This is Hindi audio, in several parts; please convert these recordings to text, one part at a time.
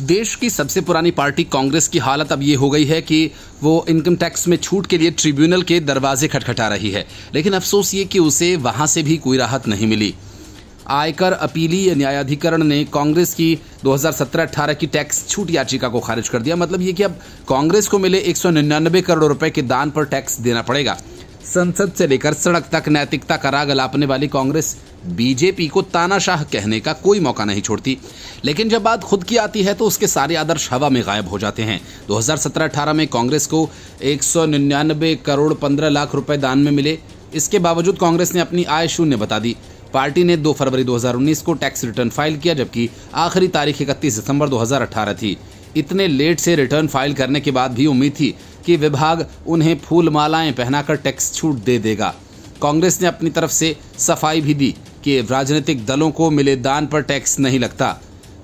देश की सबसे पुरानी पार्टी कांग्रेस की हालत अब ये हो गई है कि वो इनकम टैक्स में छूट के लिए ट्रिब्यूनल के दरवाजे खटखटा रही है, लेकिन अफसोस ये कि उसे वहां से भी कोई राहत नहीं मिली। आयकर अपीलीय न्यायाधिकरण ने कांग्रेस की 2017-18 की टैक्स छूट याचिका को खारिज कर दिया। मतलब ये कि अब कांग्रेस को मिले 199 करोड़ रुपए के दान पर टैक्स देना पड़ेगा। संसद से लेकर सड़क तक नैतिकता का राग अलापने वाली कांग्रेस बीजेपी को तानाशाह कहने का कोई मौका नहीं छोड़ती, लेकिन जब बात खुद की आती है तो उसके सारे आदर्श हवा में गायब हो जाते हैं। 2017-18 में कांग्रेस को 199 करोड़ 15 लाख रुपए दान में मिले। इसके बावजूद कांग्रेस ने अपनी आय शून्य बता दी। पार्टी ने 2 फरवरी 2019 को टैक्स रिटर्न फाइल किया, जबकि आखिरी तारीख 31 दिसंबर 2018 थी। इतने लेट से रिटर्न फाइल करने के बाद भी उम्मीद थी कि विभाग उन्हें फूल मालाएं पहनाकर टैक्स छूट दे देगा। कांग्रेस ने अपनी तरफ से सफाई भी दी कि राजनीतिक दलों को मिले दान पर टैक्स नहीं लगता।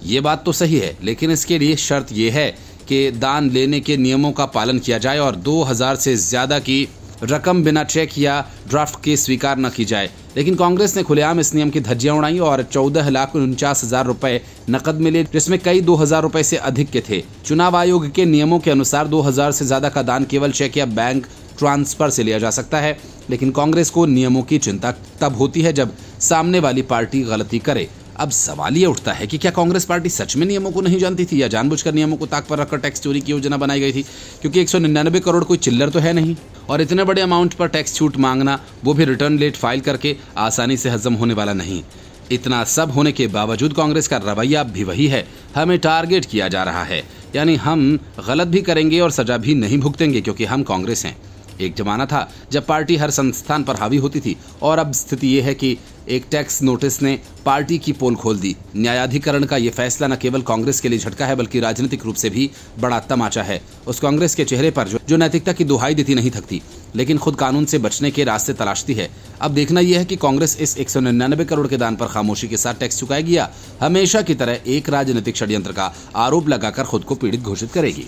ये बात तो सही है, लेकिन इसके लिए शर्त यह है कि दान लेने के नियमों का पालन किया जाए और 2000 से ज्यादा की रकम बिना चेक या ड्राफ्ट के स्वीकार न की जाए। लेकिन कांग्रेस ने खुलेआम इस नियम की धज्जियां उड़ाई और 14,49,000 रुपए नकद मिले, जिसमें कई 2,000 रुपए से अधिक के थे। चुनाव आयोग के नियमों के अनुसार 2,000 से ज्यादा का दान केवल चेक या बैंक ट्रांसफर से लिया जा सकता है, लेकिन कांग्रेस को नियमों की चिंता तब होती है जब सामने वाली पार्टी गलती करे। अब सवाल ये उठता है कि क्या कांग्रेस पार्टी सच में नियमों को नहीं जानती थी या जानबूझकर नियमों को ताक पर रखकर टैक्स चोरी की योजना बनाई गई थी? क्योंकि 199 करोड़ कोई चिल्लर तो है नहीं, और इतने बड़े अमाउंट पर टैक्स छूट मांगना, वो भी रिटर्न लेट फाइल करके, आसानी से हजम होने वाला नहीं। इतना सब होने के बावजूद कांग्रेस का रवैया भी वही है, हमें टारगेट किया जा रहा है, यानी हम गलत भी करेंगे और सजा भी नहीं भुगतेंगे क्योंकि हम कांग्रेस हैं। एक जमाना था जब पार्टी हर संस्थान पर हावी होती थी, और अब स्थिति ये है कि एक टैक्स नोटिस ने पार्टी की पोल खोल दी। न्यायाधिकरण का ये फैसला न केवल कांग्रेस के लिए झटका है, बल्कि राजनीतिक रूप से भी बड़ा तमाचा है। उस कांग्रेस के चेहरे पर जो नैतिकता की दुहाई देती नहीं थकती, लेकिन खुद कानून से बचने के रास्ते तलाशती है। अब देखना यह है कि कांग्रेस इस 199 करोड़ के दान पर खामोशी के साथ टैक्स चुकाएगी या हमेशा की तरह एक राजनीतिक षड्यंत्र का आरोप लगाकर खुद को पीड़ित घोषित करेगी।